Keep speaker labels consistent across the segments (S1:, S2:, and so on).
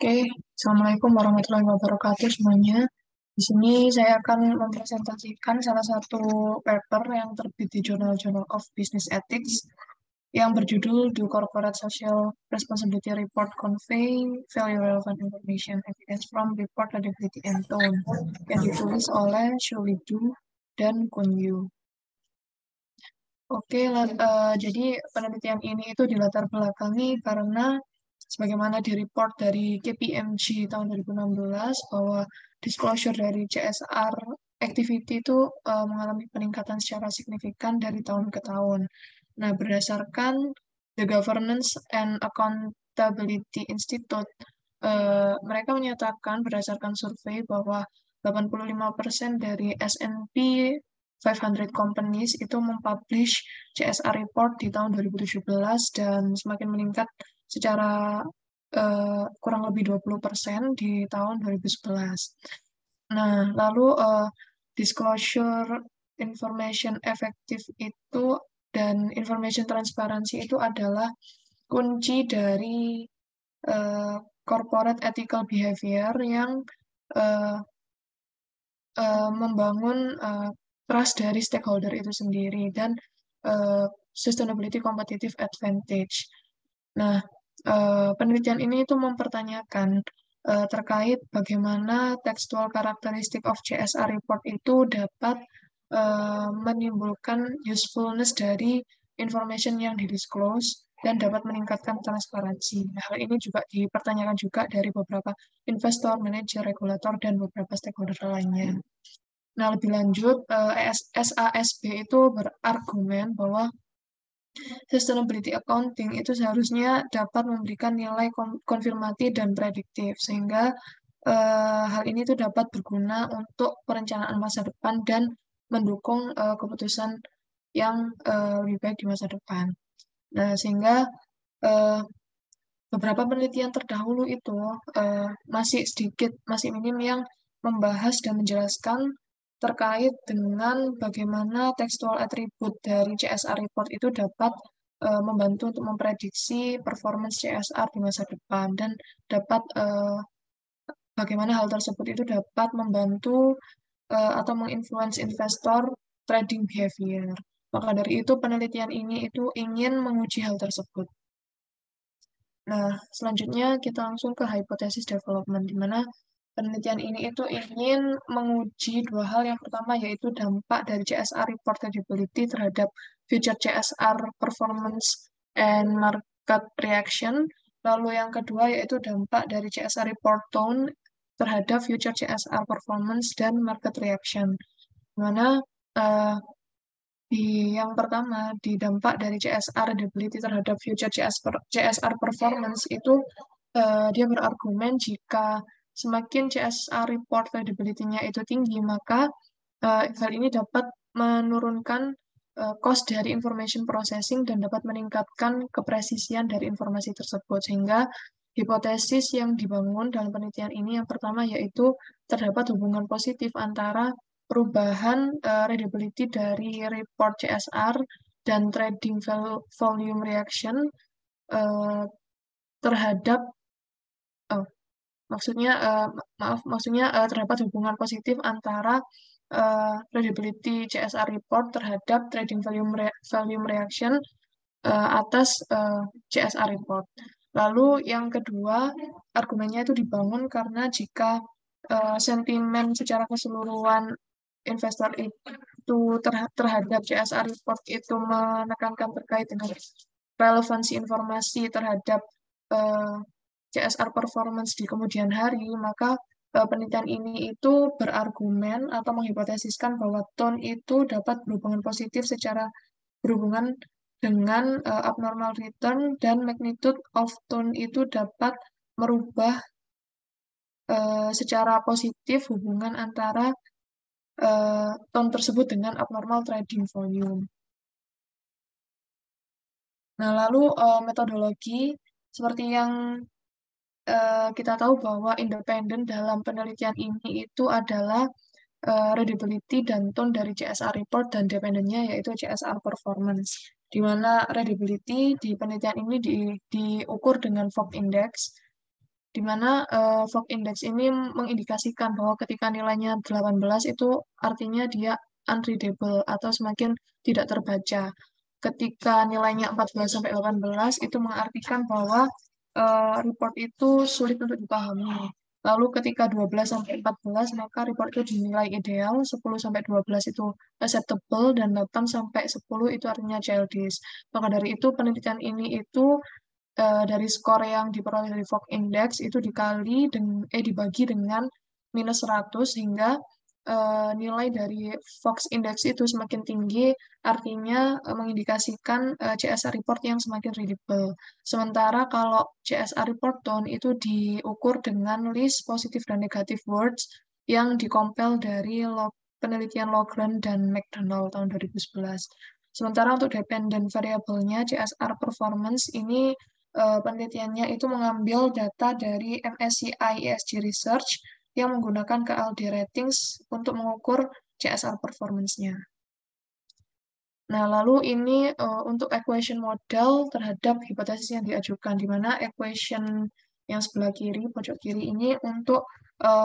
S1: Oke, Assalamualaikum warahmatullahi wabarakatuh semuanya. Di sini saya akan mempresentasikan salah satu paper yang terbit di Journal of Business Ethics yang berjudul The Corporate Social Responsibility Report Convey Value Relevant Information Evidence from Report Credibility and Tone yang ditulis oleh Shulidu dan Kunyu. Oke, jadi penelitian ini itu dilatar belakangi karena sebagaimana di report dari KPMG tahun 2016 bahwa disclosure dari CSR activity itu mengalami peningkatan secara signifikan dari tahun ke tahun. Nah, berdasarkan The Governance and Accountability Institute, mereka menyatakan berdasarkan survei bahwa 85% dari S&P 500 companies itu mempublish CSR report di tahun 2017 dan semakin meningkat secara kurang lebih 20% di tahun 2011. Nah, lalu disclosure information effective itu dan information transparansi itu adalah kunci dari uh, corporate ethical behavior yang uh, membangun trust dari stakeholder itu sendiri dan uh, sustainability competitive advantage. Nah, penelitian ini itu mempertanyakan terkait bagaimana textual characteristic of CSR report itu dapat menimbulkan usefulness dari information yang didisclose dan dapat meningkatkan transparansi. Nah, hal ini juga dipertanyakan juga dari beberapa investor, manajer, regulator, dan beberapa stakeholder lainnya. Nah, lebih lanjut, SASB itu berargumen bahwa sustainability accounting itu seharusnya dapat memberikan nilai konfirmasi dan prediktif, sehingga hal ini tuh dapat berguna untuk perencanaan masa depan dan mendukung keputusan yang lebih baik di masa depan. Nah, sehingga eh, beberapa penelitian terdahulu itu masih minim yang membahas dan menjelaskan terkait dengan bagaimana textual attribute dari CSR report itu dapat membantu untuk memprediksi performance CSR di masa depan dan dapat bagaimana hal tersebut itu dapat membantu atau menginfluence investor trading behavior. Maka dari itu penelitian ini itu ingin menguji hal tersebut. Nah, selanjutnya kita langsung ke hypothesis development, di mana penelitian ini itu ingin menguji dua hal. Yang pertama yaitu dampak dari CSR report credibility terhadap future CSR performance and market reaction. Lalu yang kedua yaitu dampak dari CSR report tone terhadap future CSR performance dan market reaction. Di mana eh, di yang pertama, di dampak dari CSR readability terhadap future CSR performance itu dia berargumen jika semakin CSR report readability-nya itu tinggi, maka hal ini dapat menurunkan cost dari information processing dan dapat meningkatkan kepresisian dari informasi tersebut. Sehingga hipotesis yang dibangun dalam penelitian ini yang pertama yaitu terdapat hubungan positif antara perubahan readability dari report CSR dan trading volume reaction eh, terhadap oh, maksudnya maksudnya terdapat hubungan positif antara readability CSR report terhadap trading volume reaction atas CSR report. Lalu yang kedua, argumennya itu dibangun karena jika sentimen secara keseluruhan investor itu terhadap CSR report itu menekankan terkait dengan relevansi informasi terhadap eh, CSR performance di kemudian hari, maka penelitian ini itu berargumen atau menghipotesiskan bahwa tone itu dapat berhubungan positif secara berhubungan dengan abnormal return dan magnitude of tone itu dapat merubah secara positif hubungan antara tone tersebut dengan abnormal trading volume. Nah, lalu metodologi seperti yang kita tahu bahwa independen dalam penelitian ini itu adalah readability dan tone dari CSR report dan dependennya yaitu CSR performance. Di mana readability di penelitian ini diukur dengan Fogg Index di mana Fog Index ini mengindikasikan bahwa ketika nilainya 18 itu artinya dia unreadable atau semakin tidak terbaca. Ketika nilainya 14 sampai 18 itu mengartikan bahwa report itu sulit untuk dipahami. Lalu ketika 12 sampai 14 maka report itu dinilai ideal, 10 sampai 12 itu acceptable dan 8 sampai 10 itu artinya childish. Maka dari itu penelitian ini itu dari skor yang diperoleh dari Fog Index itu dibagi dengan -100 hingga nilai dari Fox Index itu semakin tinggi, artinya mengindikasikan CSR report yang semakin readable. Sementara kalau CSR report tone itu diukur dengan list positif dan negatif words yang dikompil dari penelitian Logren dan McDonald tahun 2011. Sementara untuk dependent variable-nya CSR performance ini penelitiannya itu mengambil data dari MSCI ESG Research yang menggunakan KLD ratings untuk mengukur CSR performance-nya. Nah, lalu ini untuk equation model terhadap hipotesis yang diajukan, di mana equation yang sebelah kiri, pojok kiri ini untuk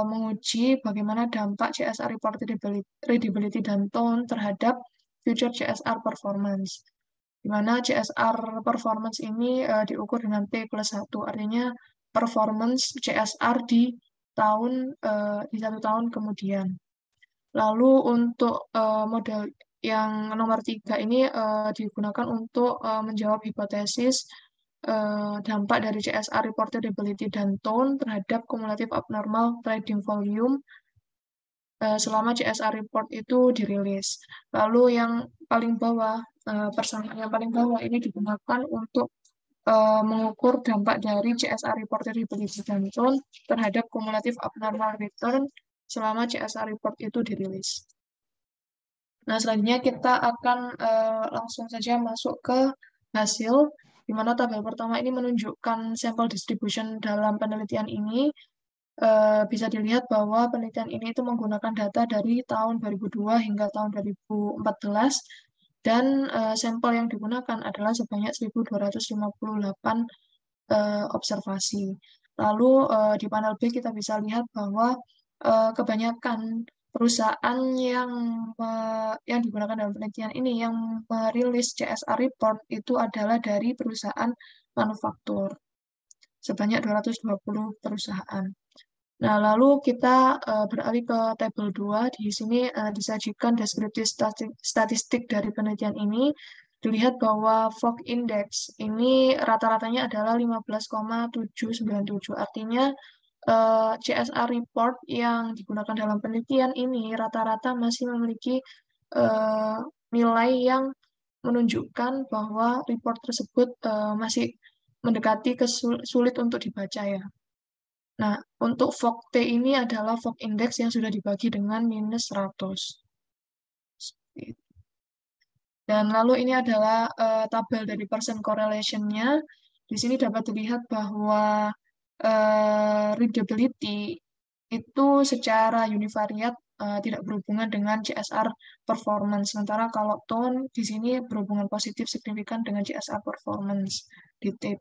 S1: menguji bagaimana dampak CSR report readability dan tone terhadap future CSR performance. Di mana CSR performance ini diukur dengan P+1, artinya performance CSR di 1 tahun kemudian. Lalu untuk model yang nomor 3 ini digunakan untuk menjawab hipotesis dampak dari CSR reportability dan tone terhadap cumulative abnormal trading volume selama CSR report itu dirilis. Lalu yang paling bawah, persamaan yang paling bawah ini digunakan untuk mengukur dampak dari CSR reportability dan tone terhadap cumulative abnormal return selama CSR report itu dirilis. Nah, selanjutnya kita akan langsung saja masuk ke hasil, di mana tabel pertama ini menunjukkan sampel distribution dalam penelitian ini. Bisa dilihat bahwa penelitian ini itu menggunakan data dari tahun 2002 hingga tahun 2014, dan sampel yang digunakan adalah sebanyak 1.258 observasi. Lalu di panel B kita bisa lihat bahwa kebanyakan perusahaan yang digunakan dalam penelitian ini yang merilis CSR report itu adalah dari perusahaan manufaktur, sebanyak 220 perusahaan. Nah, lalu kita beralih ke tabel 2. Di sini disajikan deskripsi statistik dari penelitian ini. Dilihat bahwa Fog Index ini rata-ratanya adalah 15,797. Artinya CSR report yang digunakan dalam penelitian ini rata-rata masih memiliki eh, nilai yang menunjukkan bahwa report tersebut masih mendekati sulit untuk dibaca ya. Nah, untuk Fog T ini adalah Fog Index yang sudah dibagi dengan -100. Dan lalu ini adalah tabel dari percent correlation-nya. Di sini dapat dilihat bahwa readability itu secara univariat tidak berhubungan dengan CSR performance. Sementara kalau tone di sini berhubungan positif signifikan dengan CSR performance di T+1.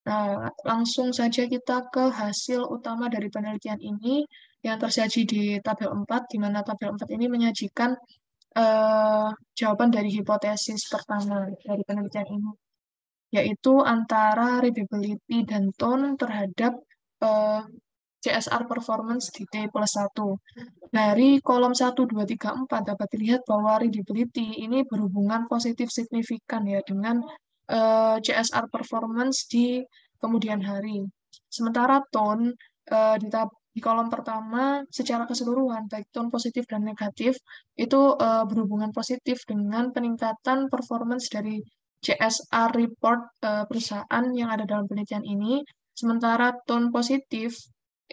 S1: Nah, langsung saja kita ke hasil utama dari penelitian ini yang tersaji di tabel 4, di mana tabel 4 ini menyajikan jawaban dari hipotesis pertama dari penelitian ini, yaitu antara readability dan tone terhadap CSR performance di T+1. Dari kolom 1, 2, 3, 4 dapat dilihat bahwa readability ini berhubungan positif signifikan ya dengan CSR performance di kemudian hari. Sementara tone di kolom pertama secara keseluruhan baik tone positif dan negatif itu berhubungan positif dengan peningkatan performance dari CSR report perusahaan yang ada dalam penelitian ini. Sementara tone positif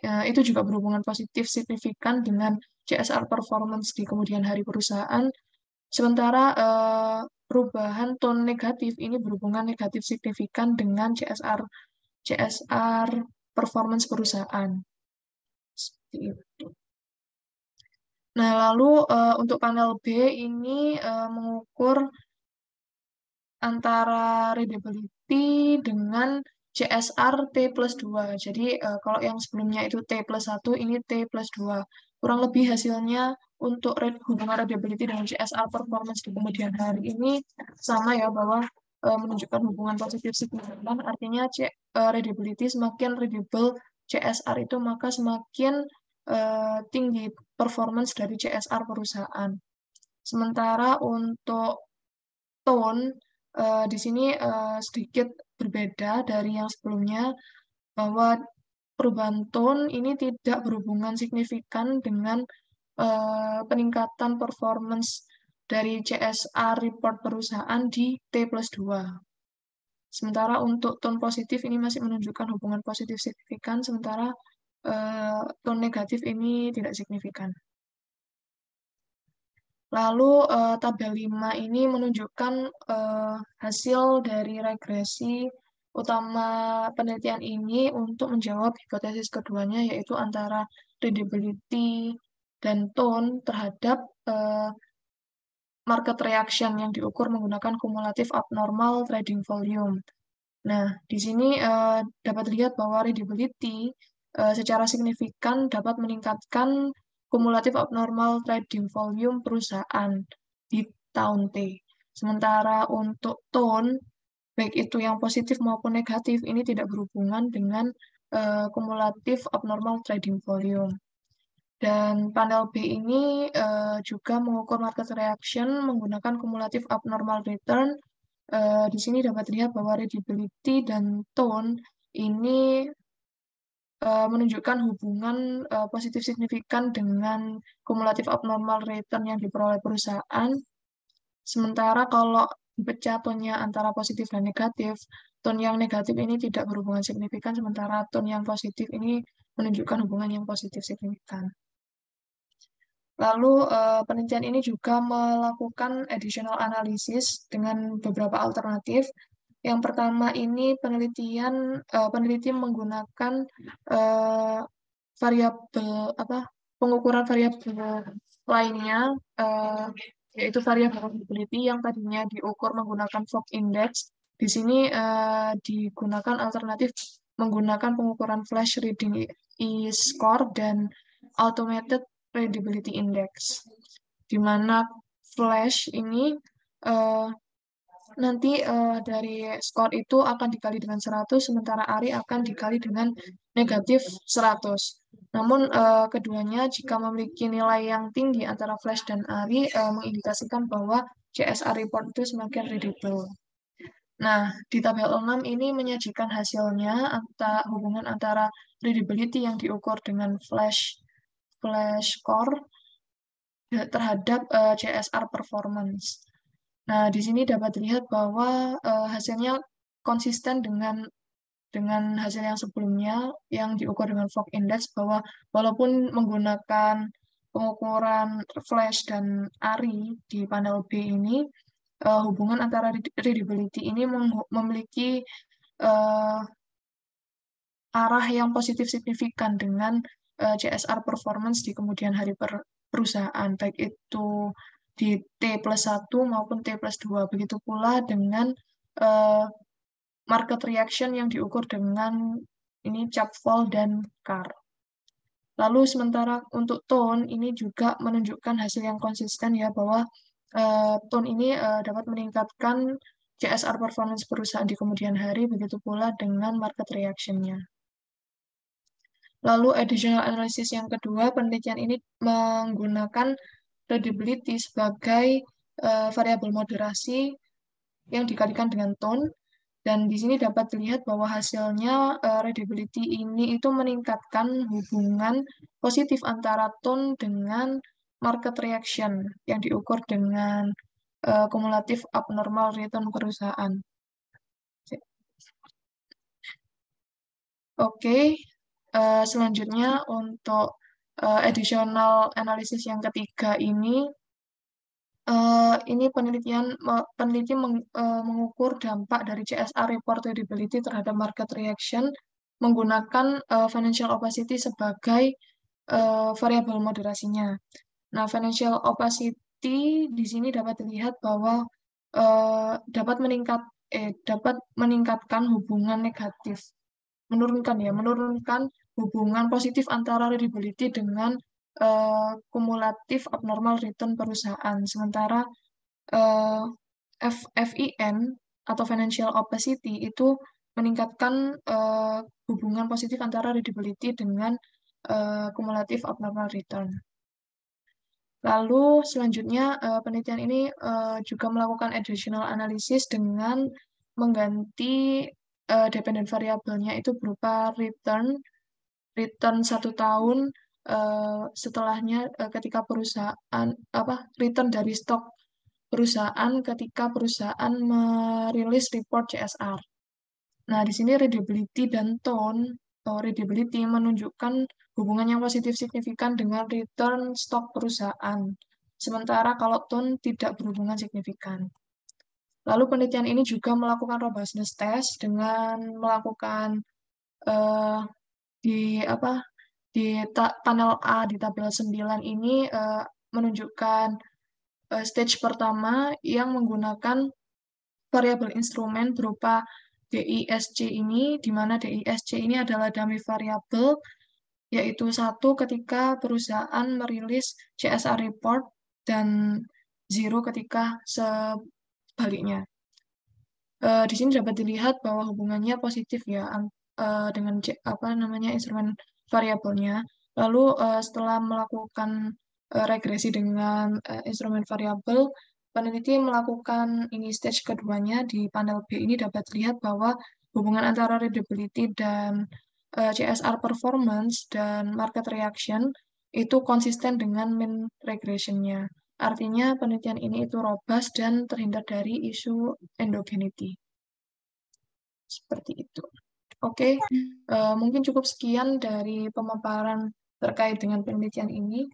S1: itu juga berhubungan positif signifikan dengan CSR performance di kemudian hari perusahaan. Sementara perubahan tone negatif ini berhubungan negatif signifikan dengan CSR performance perusahaan. Seperti itu. Nah, lalu untuk panel B ini mengukur antara readability dengan CSR T plus 2. Jadi kalau yang sebelumnya itu T plus 1, ini T plus 2. Kurang lebih hasilnya untuk hubungan readability dengan CSR performance di kemudian hari ini sama ya, bahwa menunjukkan hubungan positif signifikan, artinya readability semakin readable CSR itu, maka semakin tinggi performance dari CSR perusahaan. Sementara untuk tone, di sini sedikit berbeda dari yang sebelumnya, bahwa perubahan tone ini tidak berhubungan signifikan dengan peningkatan performance dari CSR report perusahaan di T plus 2. Sementara untuk tone positif ini masih menunjukkan hubungan positif signifikan, sementara tone negatif ini tidak signifikan. Lalu tabel 5 ini menunjukkan hasil dari regresi utama penelitian ini untuk menjawab hipotesis keduanya, yaitu antara readability dan tone terhadap market reaction yang diukur menggunakan kumulatif abnormal trading volume. Nah, di sini dapat dilihat bahwa readability secara signifikan dapat meningkatkan kumulatif abnormal trading volume perusahaan di tahun T. Sementara untuk tone, baik itu yang positif maupun negatif, ini tidak berhubungan dengan kumulatif abnormal trading volume. Dan panel B ini juga mengukur market reaction menggunakan kumulatif abnormal return. Di sini dapat dilihat bahwa readability dan tone ini menunjukkan hubungan positif signifikan dengan kumulatif abnormal return yang diperoleh perusahaan. Sementara kalau dipecah tone-nya antara positif dan negatif, tone yang negatif ini tidak berhubungan signifikan, sementara tone yang positif ini menunjukkan hubungan yang positif signifikan. Lalu penelitian ini juga melakukan additional analysis dengan beberapa alternatif. Yang pertama ini peneliti menggunakan variabel pengukuran variabel lainnya, yaitu variabel readability yang tadinya diukur menggunakan Fogg Index. Di sini digunakan alternatif menggunakan pengukuran flash reading e-score dan automated readability index, di mana flash ini nanti dari skor itu akan dikali dengan 100, sementara ARI akan dikali dengan negatif 100. Namun keduanya jika memiliki nilai yang tinggi antara flash dan ARI mengindikasikan bahwa CSR report itu semakin readable. Nah, di tabel 6 ini menyajikan hasilnya hubungan antara readability yang diukur dengan flash score terhadap CSR performance. Nah, di sini dapat dilihat bahwa hasilnya konsisten dengan hasil yang sebelumnya yang diukur dengan Fogg Index, bahwa walaupun menggunakan pengukuran flash dan ARI di panel B ini, hubungan antara readability ini memiliki arah yang positif signifikan dengan CSR performance di kemudian hari perusahaan, baik itu di T plus 1 maupun T plus 2. Begitu pula dengan market reaction yang diukur dengan ini Chapfall dan CAR. Lalu sementara untuk tone ini juga menunjukkan hasil yang konsisten ya, bahwa tone ini dapat meningkatkan CSR performance perusahaan di kemudian hari, begitu pula dengan market reaction-nya. Lalu additional analysis yang kedua, penelitian ini menggunakan readability sebagai variabel moderasi yang dikalikan dengan tone, dan di sini dapat dilihat bahwa hasilnya readability ini itu meningkatkan hubungan positif antara tone dengan market reaction yang diukur dengan kumulatif abnormal return perusahaan. Oke, selanjutnya untuk additional analysis yang ketiga ini peneliti mengukur dampak dari CSR report readability terhadap market reaction menggunakan financial opacity sebagai variabel moderasinya. Nah, financial opacity di sini dapat dilihat bahwa dapat dapat meningkatkan hubungan negatif, menurunkan hubungan positif antara readability dengan kumulatif abnormal return perusahaan. Sementara eh, FIN atau financial opacity itu meningkatkan hubungan positif antara readability dengan kumulatif abnormal return. Lalu selanjutnya penelitian ini juga melakukan additional analysis dengan mengganti dependent variabelnya itu berupa return 1 tahun setelahnya ketika perusahaan return dari stok perusahaan ketika perusahaan merilis report CSR. Nah, di sini readability dan tone readability menunjukkan hubungan yang positif signifikan dengan return stok perusahaan. Sementara kalau tone tidak berhubungan signifikan. Lalu penelitian ini juga melakukan robustness test dengan melakukan uh, di panel A di tabel 9 ini menunjukkan stage pertama yang menggunakan variabel instrumen berupa DISC ini, di mana DISC ini adalah dummy variable, yaitu 1 ketika perusahaan merilis CSR report dan 0 ketika sebaliknya. Di sini dapat dilihat bahwa hubungannya positif ya dengan instrumen variabelnya. Lalu setelah melakukan regresi dengan instrumen variabel, peneliti melakukan ini stage keduanya di panel B ini dapat dilihat bahwa hubungan antara readability dan CSR performance dan market reaction itu konsisten dengan mean regression-nya. Artinya penelitian ini itu robust dan terhindar dari isu endogenity. Seperti itu. Oke, mungkin cukup sekian dari pemaparan terkait dengan penelitian ini.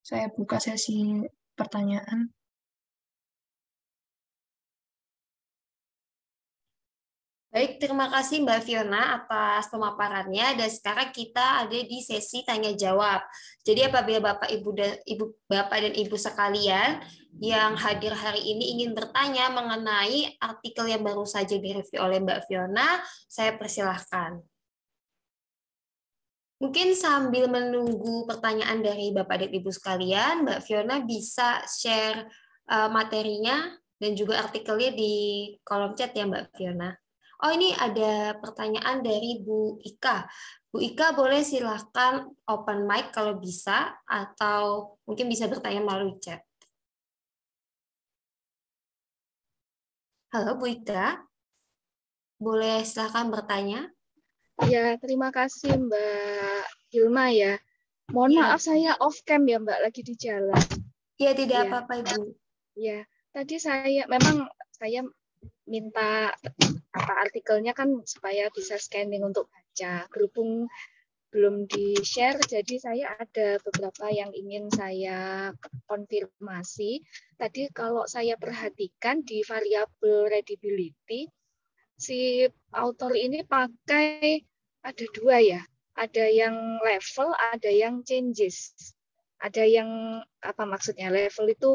S1: Saya buka sesi pertanyaan.
S2: Baik, terima kasih Mbak Fiona atas pemaparannya. Dan sekarang kita ada di sesi tanya jawab. Jadi apabila Bapak dan Ibu sekalian yang hadir hari ini ingin bertanya mengenai artikel yang baru saja direview oleh Mbak Fiona, saya persilahkan. Mungkin sambil menunggu pertanyaan dari Bapak dan Ibu sekalian, Mbak Fiona bisa share materinya dan juga artikelnya di kolom chat ya Mbak Fiona. Oh, ini ada pertanyaan dari Bu Ika. Bu Ika, boleh silahkan open mic kalau bisa, atau mungkin bisa bertanya melalui chat. Halo Bu Ika, boleh silahkan bertanya?
S3: Ya, terima kasih Mbak Hilma ya. Mohon maaf saya off cam ya Mbak, lagi di jalan.
S2: Ya, tidak apa-apa Ibu.
S3: Ya, tadi saya minta artikelnya kan supaya bisa scanning untuk baca. Berhubung belum di-share, jadi saya ada beberapa yang ingin saya konfirmasi. Tadi kalau saya perhatikan di variabel readability, si author ini pakai ada 2 ya. Ada yang level, ada yang changes. Ada yang apa maksudnya? Level itu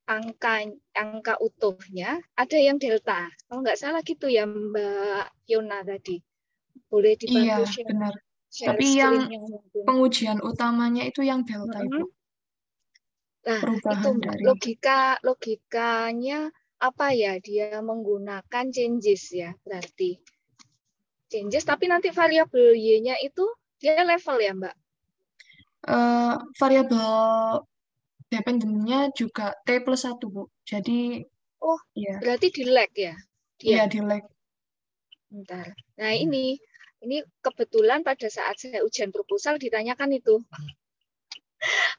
S3: angka utuhnya, ada yang delta. Kalau nggak salah gitu ya Mbak Fiona tadi. Boleh dibantu share.
S1: Benar.
S3: Share
S1: tapi yang pengujian utamanya itu yang delta Ibu.
S3: Nah, itu logikanya apa ya? Dia menggunakan changes ya, berarti. Changes, tapi nanti variabel Y-nya itu dia level ya Mbak?
S1: Variabel dependent-nya juga T+1 Bu. Jadi
S3: ya. Berarti di lag ya?
S1: Iya, di lag.
S3: Bentar. Nah, ini kebetulan pada saat saya ujian proposal ditanyakan itu.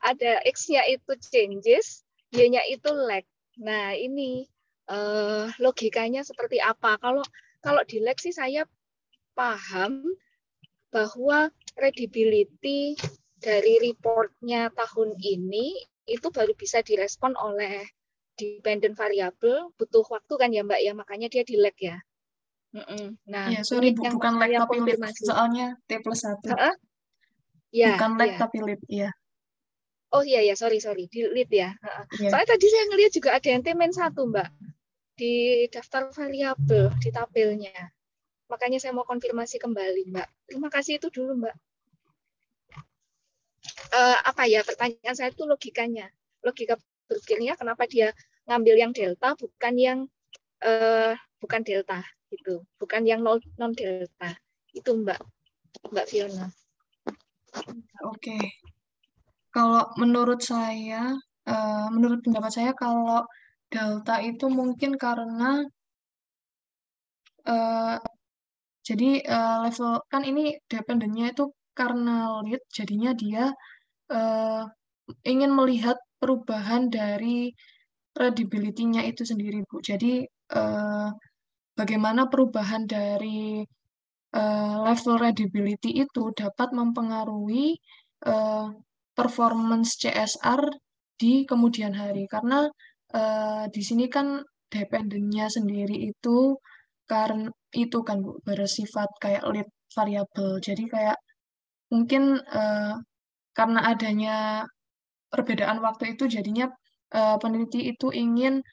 S3: Ada X-nya itu changes, Y-nya itu lag. Nah, ini logikanya seperti apa? Kalau di lag sih saya paham bahwa readability dari reportnya tahun ini itu baru bisa direspon oleh dependent variable, butuh waktu kan ya Mbak ya, makanya dia di lag ya. Nah,
S1: ya, sorry Bu, bukan lag tapi lead, soalnya T+1.
S3: Ya,
S1: bukan lag tapi lead, ya.
S3: Oh iya ya, sorry, di lead ya. Soalnya tadi saya ngelihat juga ada yang T-1 Mbak. di daftar variabel di tabelnya. Makanya saya mau konfirmasi kembali, Mbak. Terima kasih, itu dulu, Mbak. Apa ya, pertanyaan saya itu logikanya. Logika berpikirnya kenapa dia ngambil yang delta bukan yang bukan delta gitu. Bukan yang non delta. Itu Mbak Fiona.
S1: Oke. Kalau menurut saya, menurut pendapat saya, kalau delta itu mungkin karena jadi level kan ini dependennya itu karena lead, jadinya dia eh, ingin melihat perubahan dari credibility-nya itu sendiri, Bu. Jadi bagaimana perubahan dari level credibility itu dapat mempengaruhi eh, performance CSR di kemudian hari. Karena di sini kan dependennya sendiri itu karena itu kan Bu, bersifat kayak lead variable. Jadi kayak mungkin karena adanya perbedaan waktu itu jadinya peneliti itu ingin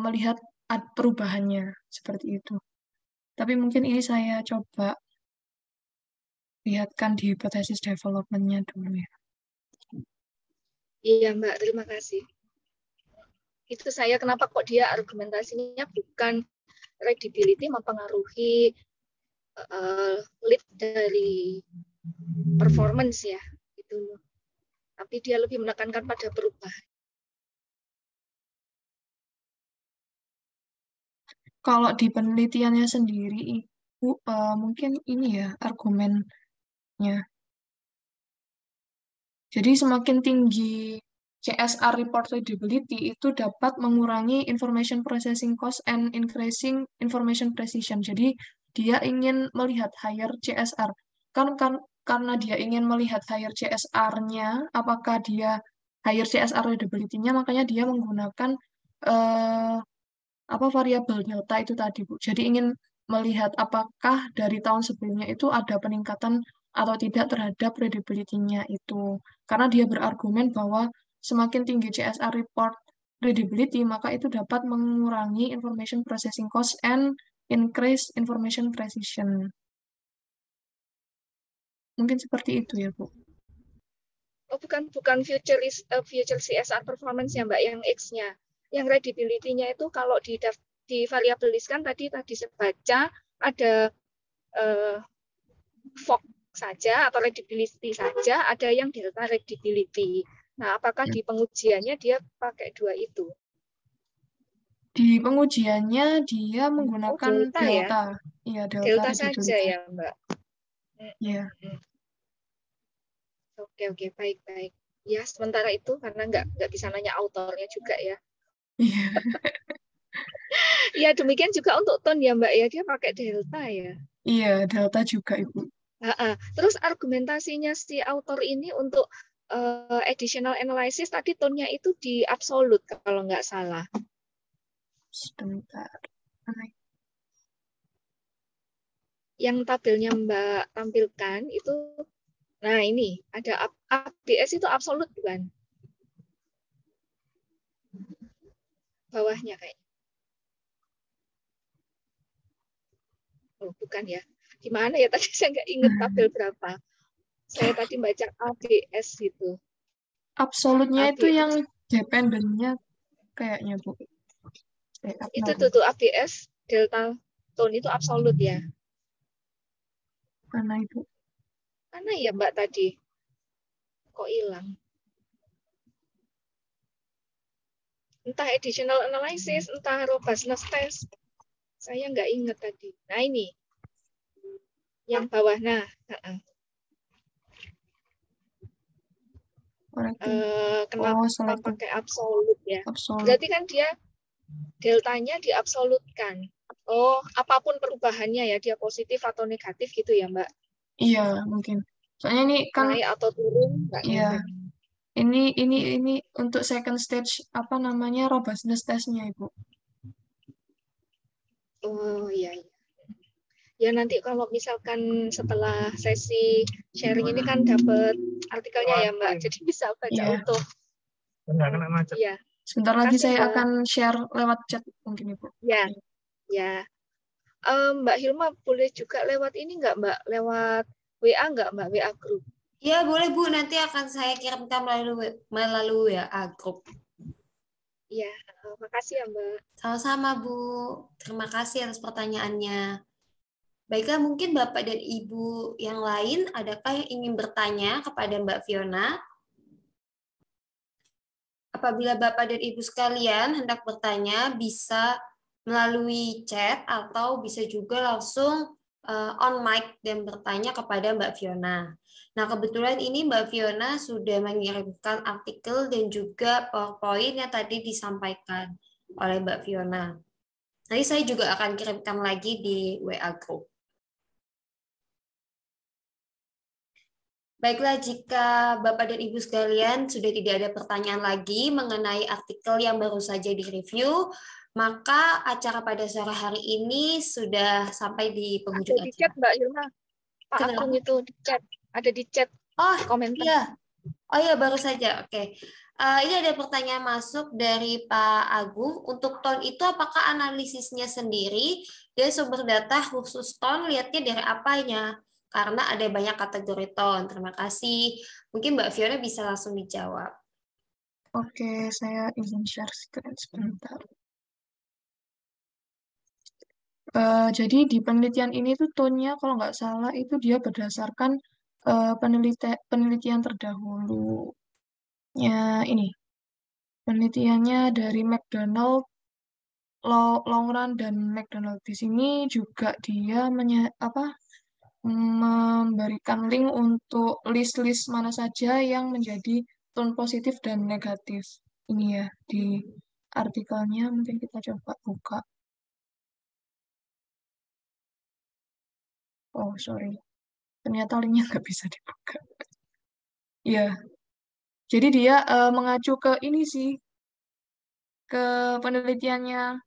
S1: melihat perubahannya seperti itu. Tapi mungkin ini saya coba lihatkan di hipotesis development-nya dulu ya.
S3: Iya, Mbak, terima kasih. Itu saya kenapa kok dia argumentasinya bukan credibility mempengaruhi lead dari performance ya, gitu. Tapi dia lebih menekankan pada perubahan.
S1: Kalau di penelitiannya sendiri, Ibu, mungkin ini ya argumennya. Jadi semakin tinggi CSR report readability itu dapat mengurangi information processing cost and increasing information precision. Jadi dia ingin melihat higher CSR. Karena dia ingin melihat higher CSR-nya, apakah dia higher CSR readability-nya, makanya dia menggunakan eh, apa variabel delta itu tadi, Bu. Jadi ingin melihat apakah dari tahun sebelumnya itu ada peningkatan atau tidak terhadap credibility-nya itu. Karena dia berargumen bahwa semakin tinggi CSR report credibility, maka itu dapat mengurangi information processing cost and increase information precision. Mungkin seperti itu ya, Bu.
S3: Oh, bukan future CSR performance ya, Mbak, yang X-nya. Yang credibility-nya itu kalau di variabliskan tadi saya baca ada fog saja atau credibility saja, ada yang delta credibility. Nah, apakah di pengujiannya dia pakai dua itu?
S1: Di pengujiannya dia menggunakan
S3: delta ya?
S1: delta. Iya,
S3: Delta saja
S1: readability.
S3: ya, Mbak.
S1: Iya.
S3: Oke, baik. Ya, sementara itu karena nggak bisa nanya autornya juga ya.
S1: Iya.
S3: Ya, demikian juga untuk tone ya, Mbak ya. Dia pakai delta ya.
S1: Iya, delta juga, Ibu.
S3: Terus argumentasinya si autor ini untuk additional analysis tadi tone-nya itu di absolute kalau nggak salah.
S1: Sebentar.
S3: Yang tabelnya Mbak tampilkan itu, nah ini ada ABS itu absolut bukan? Bawahnya kayaknya. Oh, bukan ya. Gimana ya, tadi saya nggak ingat tabel berapa. Saya tadi baca ABS gitu.
S1: Absolutnya
S3: ABS.
S1: itu yang dependennya kayaknya, Bu.
S3: Itu tuh ABS delta tone itu absolut ya.
S1: Mana Ibu?
S3: Mana ya Mbak tadi? Kok hilang? Entah additional analysis, entah robustness test. Saya nggak ingat tadi. Nah ini. Yang bawah. Nah. Kenapa pakai absolut ya? Absolute. Berarti kan dia deltanya diabsolutkan. Oh, apapun perubahannya ya, dia positif atau negatif gitu ya, Mbak?
S1: Iya, mungkin. Soalnya ini kan
S3: naik atau turun,
S1: iya. Ini untuk second stage apa namanya robustness testnya, Ibu.
S3: Oh iya. Ya nanti kalau misalkan setelah sesi sharing ini kan dapat artikelnya ya Mbak, jadi bisa baca utuh.
S4: Nggak kena macet.
S3: Iya.
S1: Sebentar lagi
S3: Makasih,
S1: saya
S3: Mbak.
S1: akan share lewat chat mungkin Ibu.
S3: Ya, ya. Mbak Hilma boleh juga lewat ini nggak, Mbak? Lewat WA nggak, Mbak? WA group.
S2: Ya, boleh Bu. Nanti akan saya kirimkan melalui WA grup.
S3: Iya, makasih ya, Mbak.
S2: Sama-sama, Bu. Terima kasih atas pertanyaannya. Baiklah, mungkin Bapak dan Ibu yang lain, adakah yang ingin bertanya kepada Mbak Fiona? Apabila Bapak dan Ibu sekalian hendak bertanya, bisa melalui chat atau bisa juga langsung on mic dan bertanya kepada Mbak Fiona. Nah, kebetulan ini Mbak Fiona sudah mengirimkan artikel dan juga PowerPoint yang tadi disampaikan oleh Mbak Fiona. Nanti saya juga akan kirimkan lagi di WA Group. Baiklah, jika Bapak dan Ibu sekalian sudah tidak ada pertanyaan lagi mengenai artikel yang baru saja direview, maka acara pada sore hari ini sudah sampai di penghujung
S3: Ada di chat,
S2: acara.
S3: Mbak Hilma. Pak
S2: Kenapa?
S3: Agung itu di chat. Ada di chat komentar.
S2: Iya. Oh iya, baru saja. Oke. Ini ada pertanyaan masuk dari Pak Agung. Untuk tone itu apakah analisisnya sendiri dan sumber data khusus tone lihatnya dari apanya? Karena ada banyak kategori tone. Terima kasih. Mungkin Mbak Fiona bisa langsung dijawab.
S1: Oke, saya izin share screen sebentar. Jadi di penelitian ini tuh tone-nya kalau nggak salah itu dia berdasarkan penelitian terdahulunya ini. Penelitiannya dari McDonald, Longrun dan McDonald. Di sini juga dia memberikan link untuk list-list mana saja yang menjadi tone positif dan negatif. Ini ya di artikelnya mungkin kita coba buka. Oh, sorry. Ternyata linknya nggak bisa dibuka. Iya. Jadi dia mengacu ke ini sih, ke penelitiannya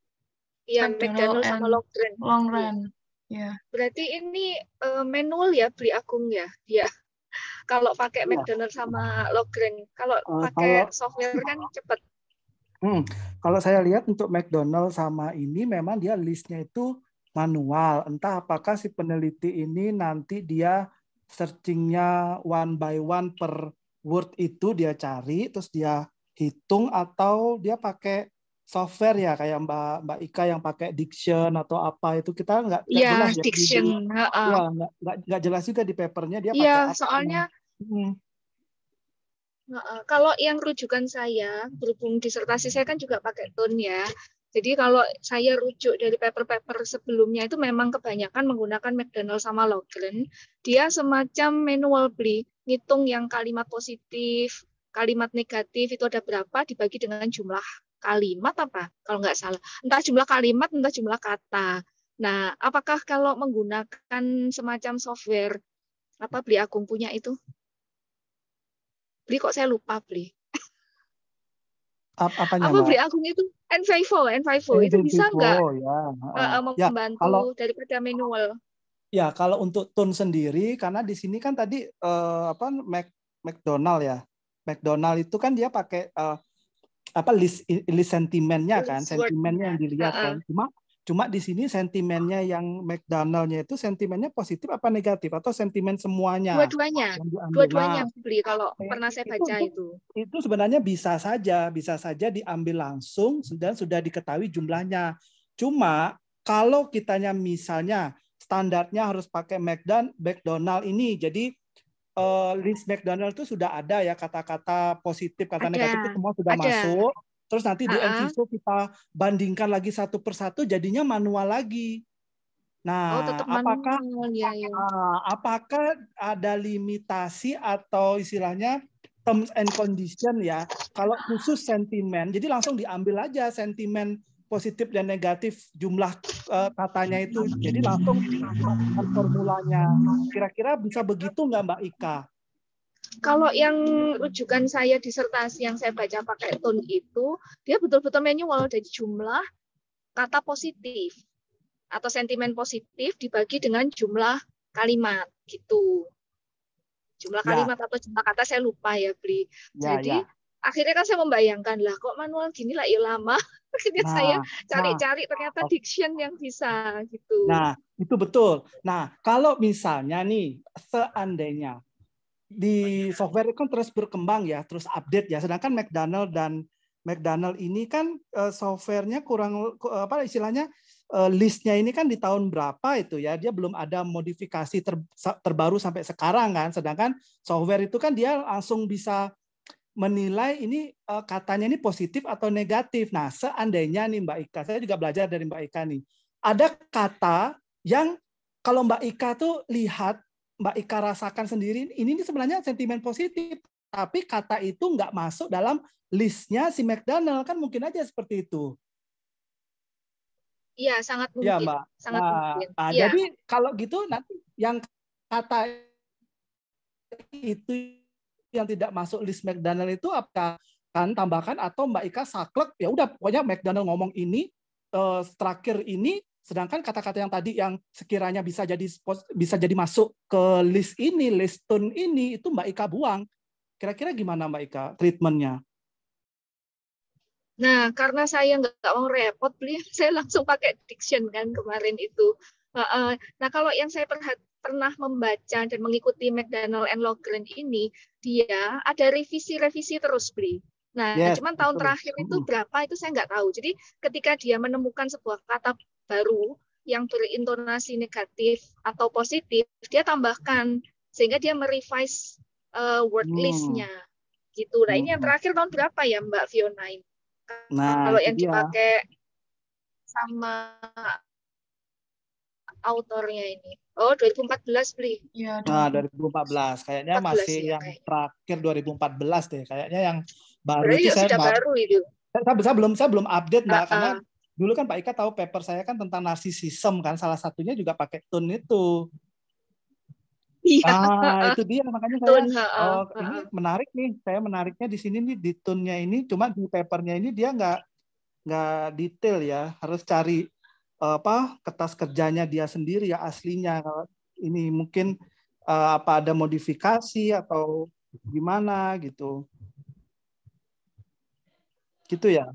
S3: Iya,
S1: McDonald
S3: McDonald
S1: and
S3: sama Logren.
S1: Longrun. Ya.
S3: Berarti ini manual ya beli Agung ya? Iya. Kalau pakai
S4: Iya.
S3: McDonald sama Logren. Kalau pakai
S4: Kalau
S3: software kan cepat.
S4: kalau saya lihat untuk McDonald sama ini memang dia listnya itu manual. Entah apakah si peneliti ini nanti dia searchingnya one by one per word itu dia cari, terus dia hitung atau dia pakai software ya kayak Mbak Ika yang pakai Diction atau apa itu kita nggak
S3: Iya,
S4: jelas ya.
S3: Diction.
S4: Ya nggak jelas juga di papernya dia
S3: Iya,
S4: pakai apa.
S3: soalnya kalau yang rujukan saya, berhubung disertasi saya kan juga pakai tone ya. Jadi kalau saya rujuk dari paper-paper sebelumnya itu memang kebanyakan menggunakan McDonald sama Logren. Dia semacam manual beli, ngitung yang kalimat positif, kalimat negatif itu ada berapa dibagi dengan jumlah kalimat apa? Kalau nggak salah. Entah jumlah kalimat, entah jumlah kata. Nah, apakah kalau menggunakan semacam software, beli Agung punya itu? Beli kok saya lupa beli.
S4: Apanya,
S3: Apa
S4: Mbak?
S3: beli Agung itu N50 itu bisa nggak membantu daripada manual?
S4: Ya, kalau untuk tone sendiri, karena di sini kan tadi McDonald ya, McDonald itu kan dia pakai list sentimennya kan, sentimennya yang dilihat kan. Cuma di sini sentimennya yang McDonald-nya itu sentimennya positif apa negatif atau sentimen semuanya?
S3: Dua-duanya beli kalau pernah saya baca itu.
S4: Itu sebenarnya bisa saja diambil langsung dan sudah diketahui jumlahnya. Cuma kalau kitanya misalnya standarnya harus pakai McDonald ini, jadi list McDonald itu sudah ada ya kata-kata positif, kata negatif itu semua sudah masuk. Terus nanti di NVISO kita bandingkan lagi satu persatu, jadinya manual lagi. Nah, apakah ada limitasi atau istilahnya terms and condition ya? Kalau khusus sentimen, jadi langsung diambil aja sentimen positif dan negatif jumlah katanya itu. Jadi langsung dengan formulanya. Kira-kira bisa begitu nggak Mbak Ika?
S3: Kalau yang rujukan saya disertasi yang saya baca pakai tone itu, dia betul-betul manual dari jumlah kata positif atau sentimen positif dibagi dengan jumlah kalimat gitu. Jumlah kalimat atau jumlah kata saya lupa ya, Bli. Jadi akhirnya kan saya membayangkan lah kok manual gini lah ya lama. Akhirnya saya
S4: Nah,
S3: cari-cari ternyata
S4: oke.
S3: diction yang bisa gitu.
S4: Nah, itu betul. Nah, kalau misalnya nih, seandainya di software itu kan terus berkembang ya, terus update ya. Sedangkan McDonald ini kan softwarenya kurang apa istilahnya listnya ini kan di tahun berapa itu ya, dia belum ada modifikasi terbaru sampai sekarang kan. Sedangkan software itu kan dia langsung bisa menilai ini katanya ini positif atau negatif. Nah, seandainya nih Mbak Ika, saya juga belajar dari Mbak Ika nih, ada kata yang kalau Mbak Ika tuh lihat, Mbak Ika rasakan sendiri, ini sebenarnya sentimen positif, tapi kata itu nggak masuk dalam listnya si McDonald, kan mungkin aja seperti itu.
S3: Iya, sangat
S4: Ya
S3: mungkin.
S4: Mbak.
S3: Sangat mungkin.
S4: Nah,
S3: Iya.
S4: jadi kalau gitu nanti yang kata itu yang tidak masuk list McDonald itu apakah kan tambahkan atau Mbak Ika saklek ya udah pokoknya McDonald ngomong ini terakhir ini, sedangkan kata-kata yang tadi yang sekiranya bisa jadi masuk ke list ini, list tune ini, itu Mbak Ika buang. Kira-kira gimana Mbak Ika treatmentnya?
S3: Nah, karena saya nggak mau repot, saya langsung pakai diction kan kemarin itu. Nah, kalau yang saya pernah membaca dan mengikuti McDonald and Logren ini, dia ada revisi-revisi terus, Bli. Nah,
S4: Yes,
S3: cuman tahun
S4: betul.
S3: terakhir itu berapa itu saya nggak tahu. Jadi ketika dia menemukan sebuah kata baru yang berintonasi negatif atau positif, dia tambahkan sehingga dia merevise word list-nya gitu. Nah, ini yang terakhir tahun berapa ya Mbak Fiona ini?
S4: Nah,
S3: Kalau
S4: itu
S3: yang
S4: dia.
S3: dipakai sama autornya ini. Oh, 2014 Bli.
S1: Iya,
S4: Nah, 2014 kayaknya
S3: 14
S4: masih
S3: ya
S4: yang
S3: kayaknya.
S4: terakhir 2014 deh. Kayaknya yang baru
S3: Berarti
S4: itu
S3: sudah baru itu.
S4: saya belum update Mbak, karena dulu kan Pak Ika tahu paper saya kan tentang narcissism kan, salah satunya juga pakai tune itu.
S3: Iya.
S4: Itu dia makanya saya ini menarik nih. Saya menariknya di sini nih di tune-nya ini, cuma di papernya ini dia nggak detail ya, harus cari kertas kerjanya dia sendiri ya aslinya. Kalau ini mungkin apa ada modifikasi atau gimana gitu. Gitu ya.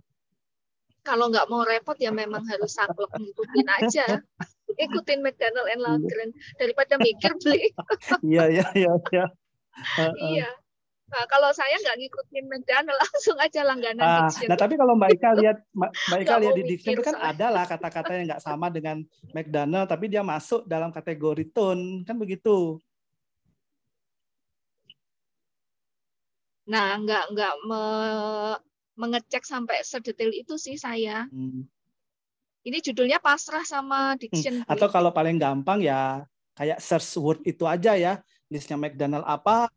S3: Kalau nggak mau repot ya memang harus saklek, ngikutin aja. Ikutin McDonald and Logren daripada mikir Bli.
S4: Iya.
S3: Iya. Nah, kalau saya nggak ngikutin McDonald, langsung aja langganan diction.
S4: Nah, tapi kalau Mbak Ika lihat di diction itu kan
S3: soalnya.
S4: ada lah kata-kata yang nggak sama dengan McDonald, tapi dia masuk dalam kategori tone, kan begitu.
S3: Nah, nggak mengecek sampai sedetail itu sih saya. Ini judulnya pasrah sama diction.
S4: Atau kalau paling gampang ya kayak search word itu aja ya, listnya McDonald apa,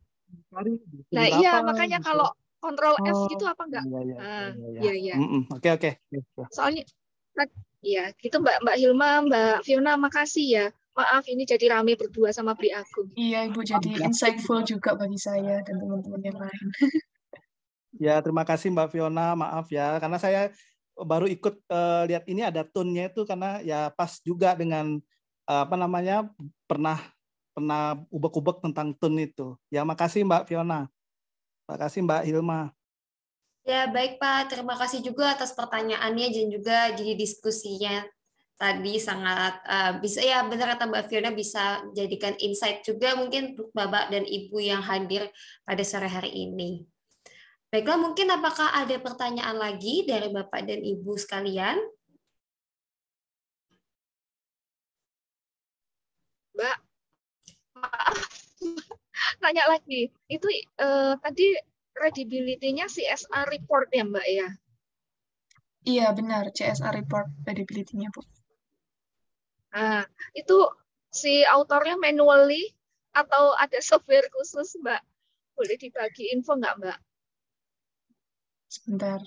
S4: cari
S3: nah iya, makanya gitu. Kalau Ctrl F gitu apa enggak? Iya.
S4: Oke.
S3: Soalnya ya gitu Mbak Hilma, Mbak Fiona, makasih ya. Maaf ini jadi rame berdua sama Bli Agung.
S1: Iya, Ibu jadi insightful juga bagi saya dan teman-teman yang lain.
S4: Ya, terima kasih Mbak Fiona, maaf ya karena saya baru ikut lihat ini ada tune-nya itu karena ya pas juga dengan pernah ubek-ubek tentang tune itu. Ya, makasih Mbak Fiona. Makasih Mbak Hilma.
S2: Ya, baik Pak. Terima kasih juga atas pertanyaannya dan juga jadi diskusinya tadi sangat bisa ya benar kata Mbak Fiona, bisa jadikan insight juga mungkin untuk Bapak dan Ibu yang hadir pada sore hari ini. Baiklah, mungkin apakah ada pertanyaan lagi dari Bapak dan Ibu sekalian?
S3: Mbak, maaf, tanya lagi. Itu tadi credibility-nya CSR report ya Mbak ya?
S1: Iya, benar. CSR report credibility-nya, Bu.
S3: Nah, itu si autornya manually atau ada software khusus Mbak? Boleh dibagi info nggak Mbak?
S1: Sebentar.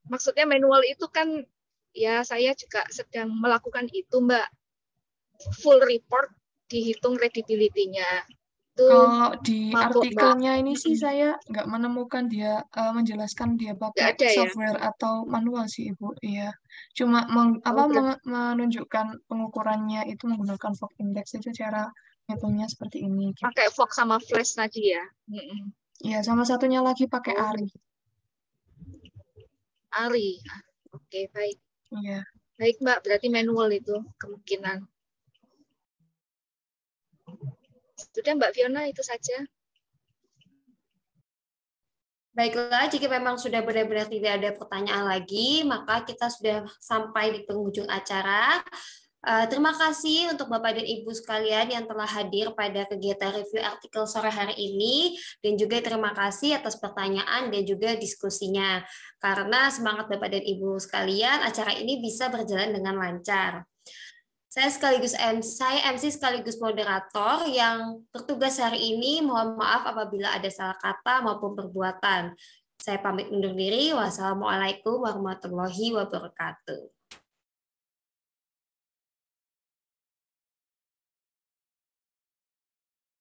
S3: Maksudnya manual itu kan ya saya juga sedang melakukan itu Mbak. Full report dihitung credibility-nya.
S1: Kalau di artikelnya ini sih saya nggak menemukan dia menjelaskan dia pakai software atau manual sih Ibu. Iya. Cuma menunjukkan pengukurannya itu menggunakan Fog Index, itu cara metodenya seperti ini.
S3: Pakai Fog sama Flash tadi ya?
S1: Iya, sama satunya lagi pakai ARI.
S3: Ari. Oke, baik.
S1: Iya.
S3: Baik, Mbak. Berarti manual itu kemungkinan. Sudah, Mbak Fiona, itu saja.
S2: Baiklah, jika memang sudah benar-benar tidak ada pertanyaan lagi, maka kita sudah sampai di penghujung acara. Terima kasih untuk Bapak dan Ibu sekalian yang telah hadir pada kegiatan review artikel sore hari ini, dan juga terima kasih atas pertanyaan dan juga diskusinya. Karena semangat Bapak dan Ibu sekalian, acara ini bisa berjalan dengan lancar. Saya MC sekaligus moderator yang bertugas hari ini. Mohon maaf apabila ada salah kata maupun perbuatan. Saya pamit undur diri. Wassalamualaikum warahmatullahi wabarakatuh.